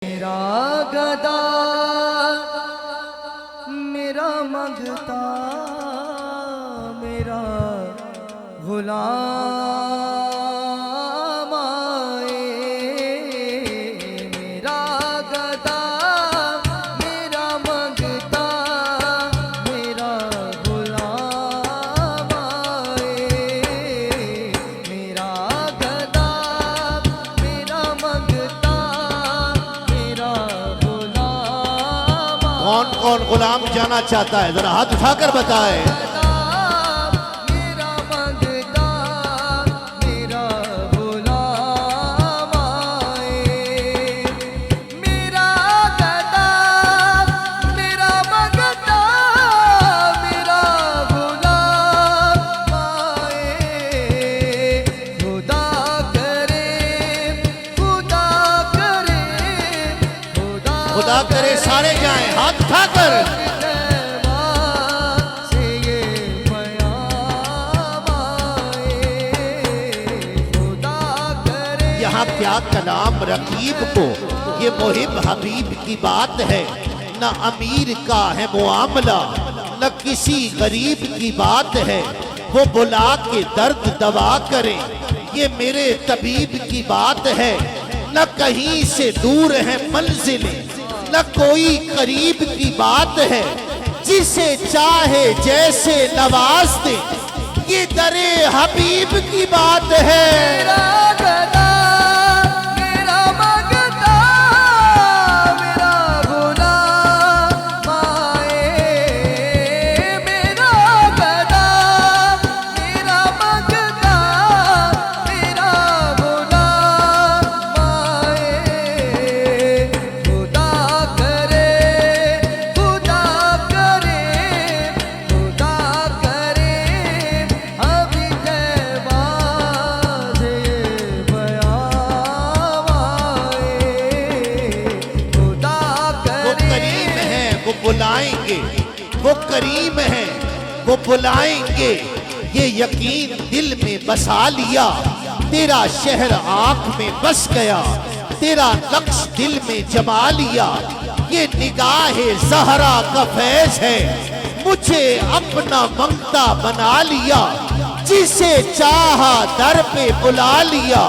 मेरा गदा मेरा मंगता मेरा गुलाम आए। मेरा गदा मेरा मंगता मेरा गुलाम आए। मेरा गदा मेरा मंगता मेरा गुलाम। कौन कौन गुलाम जाना चाहता है, जरा हाथ उठाकर बताए। खुदा करे सारे जाएं हाथ उठाकर। यहाँ क्या कलाम रकीब को, ये मुहिब हबीब की बात है। न अमीर का है मुआमला न किसी गरीब की बात है। वो बुला के दर्द दवा करे, ये मेरे तबीब की बात है। न कहीं से दूर है मंजिलें न कोई करीब की बात है। जिसे चाहे जैसे नवाज दे, ये दरे हबीब की बात है। मेरा गदा मेरा मंगता मेरा गुलाम आए। मेरा गदा मेरा मंगता मेरा गुलाम आए। खुदा करे खुदा करे खुदा करे अभी तैबाज़ ये बयां आए। खुदा वो करे करीम है वो बुलाएंगे, वो करीम है वो बुलाएंगे। ये यकीन दिल में बसा लिया, तेरा शहर आंख में बस गया। तेरा नक्श दिल में जमा लिया, ये निगाहे ज़हरा का फैज़ है। मुझे अपना मंगता बना लिया, जिसे चाहा दर पे बुला लिया।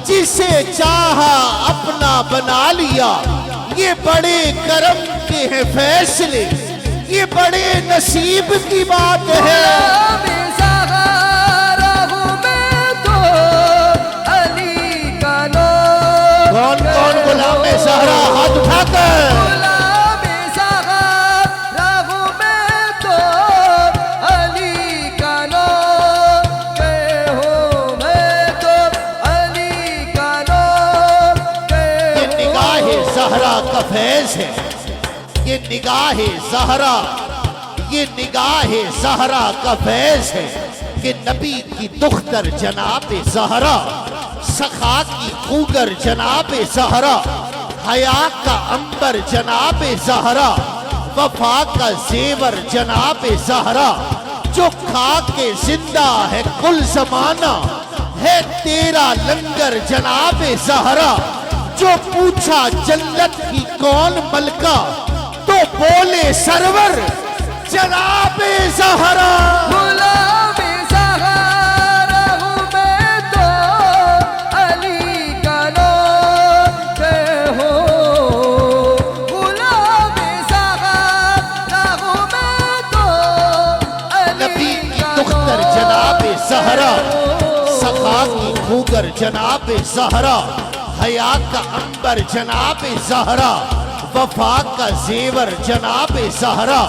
जिसे चाहा अपना बना लिया, ये बड़े करम के हैं फैसले, ये बड़े नसीब की बात है। गुलाम ज़हरा हूँ मैं तो अली का नूर। कौन कौन गुलाम ज़हरा हाथ उठाकर। गुलाम ज़हरा हूँ मैं तो अली का नूर। हूँ मैं तो अली का नूर। ये निगाहे ज़हरा का फैज़ है, ये निगाहे ज़हरा, ये निगाहे ज़हरा का फैज़ है। कि नबी की दुख्तर जनाबे ज़हरा, सखा की खूगर जनाबे ज़हरा, हया का अंबर जनाबे ज़हरा, वफा का जेवर जनाबे ज़हरा। जो खा के जिंदा है कुल ज़माना, है तेरा लंगर जनाबे ज़हरा। जो पूछा जन्नत की कौन मलका, तो बोले सरवर जनाबे ज़हरा। गुलाम ज़हरा हूँ मैं तो अली का नूर। हूँ गुलाम ज़हरा हूँ मैं तो नबी अली की का दुख्तर नूर। जनाबे ज़हरा, सखा की खूगर जनाबे ज़हरा, हया का अंबर जनाबे ज़हरा, वफा का जेवर जनाबे ज़हरा।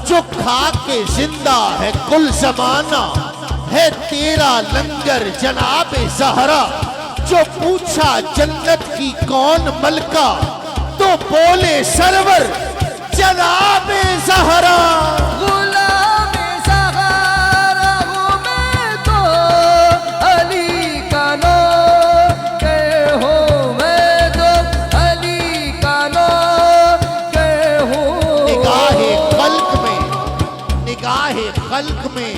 जो खा के जिंदा है कुल ज़माना, है तेरा लंगर जनाबे ज़हरा। जो पूछा जन्नत की कौन मलका, तो बोले सरवर जनाबे ज़हरा। गुलाम ज़हरा हूँ मैं तो अली का नूर। हूँ मैं तो अली का नूर। हूँ निगाहे खल्क में, निगाहे खल्क में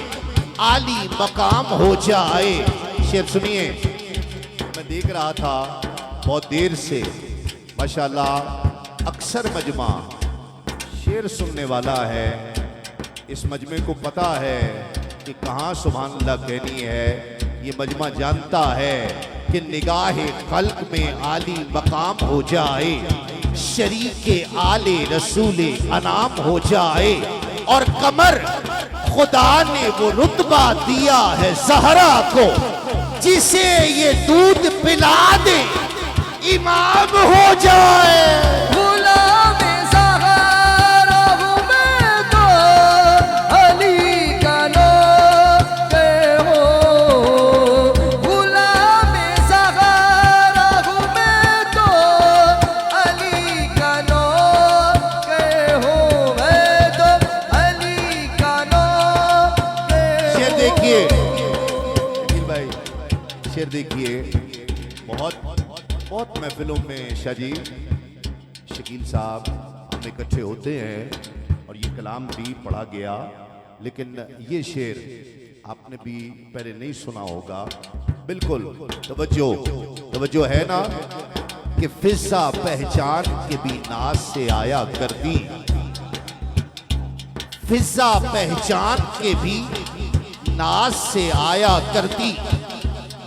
आली मकाम हो जाए। शेर सुनिए। मैं देख रहा था बहुत देर से, माशाल्लाह अक्सर मजमा शेर सुनने वाला है, इस मजमे को पता है कि कहाँ सुभान अल्लाह कहनी है। ये मजमा जानता है कि निगाहे खल्क में आली मकाम हो जाए, शरीके आले रसूले अनाम हो जाए, और कमर खुदा ने वो रुतबा दिया है ज़हरा को, जिसे ये दूध पिला दे इमाम हो जाए। गुलाम ज़हरा हूँ मैं तो, अली का नौकर हो। गुलाम ज़हरा हूँ मैं तो, अली का नौकर हो। मैं तो अली का नौकर। शेर देखिए शकील भाई, शेर देखिए। बहुत महफिलों में शाहजी शकील साहब हम इकट्ठे होते हैं और ये कलाम भी पढ़ा गया, लेकिन ये शेर आपने भी पहले नहीं सुना होगा। बिल्कुल तवज्जो है ना कि फिजा पहचान के भी नाज से आया करती, फिजा पहचान के भी नाज से आया करती।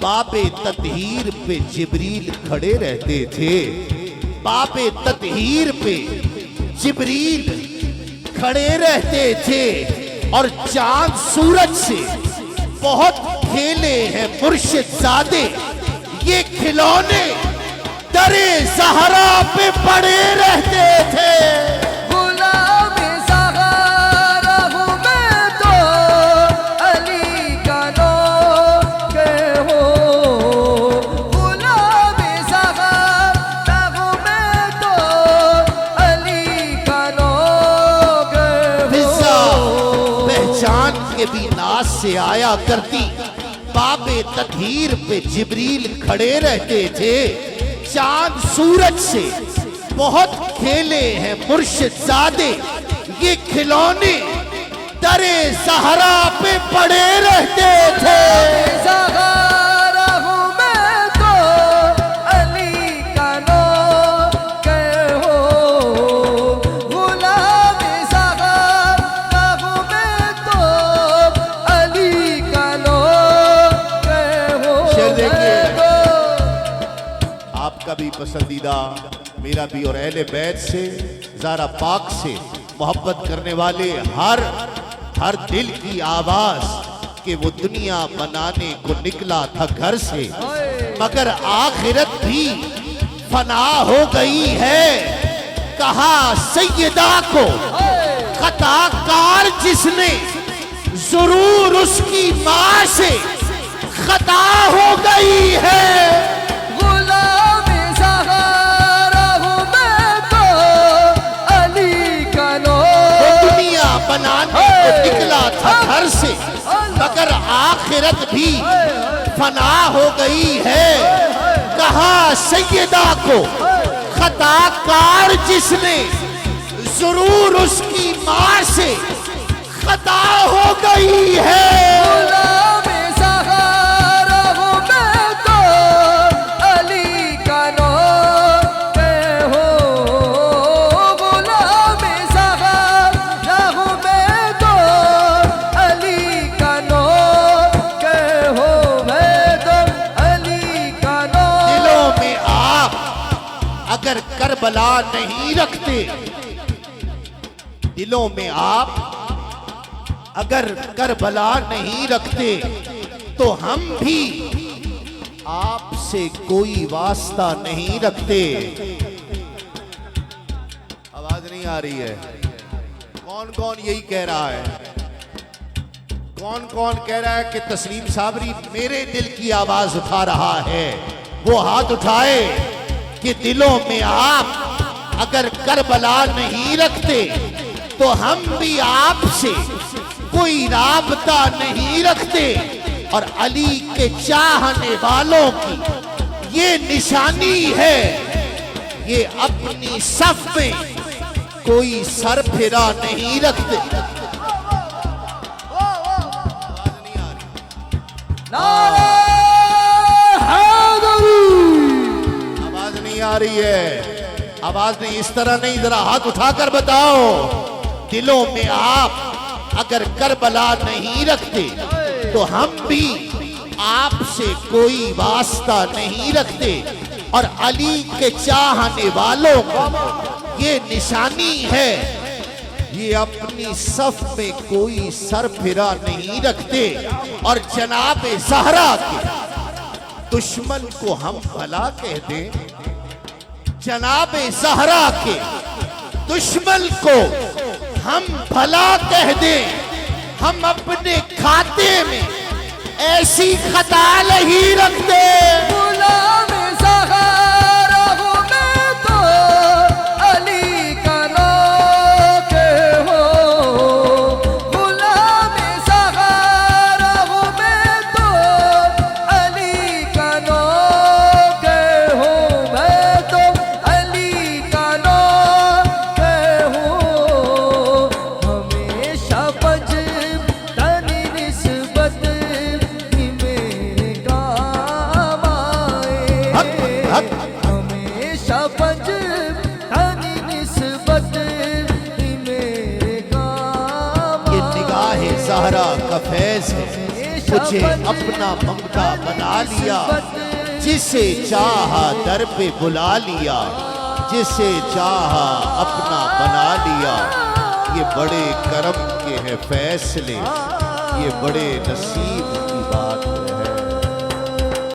बाबे ततहीर पे जिब्रील खड़े रहते थे, बाबे ततहीर पे जिब्रील खड़े रहते थे, और चांद सूरज से बहुत खेले हैं मुर्शिद ज़ादे, ये खिलौने दरे ज़हरा पे पड़े रहते थे। गुलाम ज़हरा हूँ मैं तो, अली का नौकर हो। गुलाम ज़हरा हूँ मैं तो, अली का नौकर फिजा हो। पहचान के भी नाज से आया करती, बाबे ततहीर पे जिब्रील खड़े रहते थे, चांद सूरज से बहुत खेले हैं मुर्शिद ज़ादे, ये खिलौने दरे ज़हरा पे पड़े रहते थे। ज़हरा हूँ मैं तो, अली का नौकर हो। गुलाम ज़हरा हूँ मैं तो, अली का नौकर हो। शेर देखिए, आपका भी पसंदीदा, मेरा भी, और अहले बैत से, ज़ारा पाक से मोहब्बत करने वाले हर दिल की आवाज कि वो दुनिया बनाने को निकला था घर से, मगर आखिरत भी फना हो गई है। कहा सैयदा को खताकार जिसने, जरूर उसकी माँ से खता हो गई है। गुलाम ज़हरा हूँ मैं तो, अली का नौकर। दुनिया बनाने को निकला था घर से, मगर आखिरत भी फना हो गई है। कहा सैयदा को खताकार जिसने, जरूर उसकी माँ से खता हो गई है। गुलाम ज़हरा हूँ मैं तो, अली का नौकर हो। गुलाम ज़हरा हूँ मैं तो, अली का नौकर हो। मैं तो अली का नौकर। दिलों में आप अगर करबला नहीं रखते, दिलों में आप अगर करबला नहीं रखते, तो हम भी आपसे कोई वास्ता नहीं रखते। आवाज नहीं आ रही है? कौन कौन यही कह रहा है? कौन कौन कह रहा है कि तस्लीम साबरी मेरे दिल की आवाज उठा रहा है? वो हाथ उठाए कि दिलों में आप अगर करबला नहीं रखते, तो हम भी आपसे कोई राबता नहीं रखते। और अली के चाहने वालों की ये निशानी है, ये अपनी सफ में कोई सर फिरा नहीं रखते। नारे हैदरी। आवाज नहीं आ रही है? आवाज नहीं, इस तरह नहीं, जरा हाथ उठाकर बताओ। दिलों में आप अगर करबला नहीं रखते तो हम भी आपसे कोई वास्ता नहीं रखते। और अली के चाहने वालों को ये निशानी है, ये अपनी सफ में कोई सर फिरा नहीं रखते। और जनाब ज़हरा के दुश्मन को हम भला कह दें, जनाब ज़हरा के दुश्मन को हम भला कह दें, हम अपने खाते में ऐसी खता नहीं रखते। गुलाम ज़हरा हूँ मैं तो अली का नौकर हूँ। गुलाम ज़हरा हूँ मैं तो अली का नौकर हूँ। मैं तो अली का नौकर हूँ। हमेशा बजतनी निस्बत ही मेरे काम आए। हमेशा बजतनी निस्बत ही मेरे काम ये निगाह ज़हरा का फैज़ है, मुझे अपना ममता बना लिया। जिसे चाहा दर पे बुला लिया, जिसे चाहा अपना बना लिया। ये बड़े करम के हैं फैसले, ये बड़े नसीब की बात है।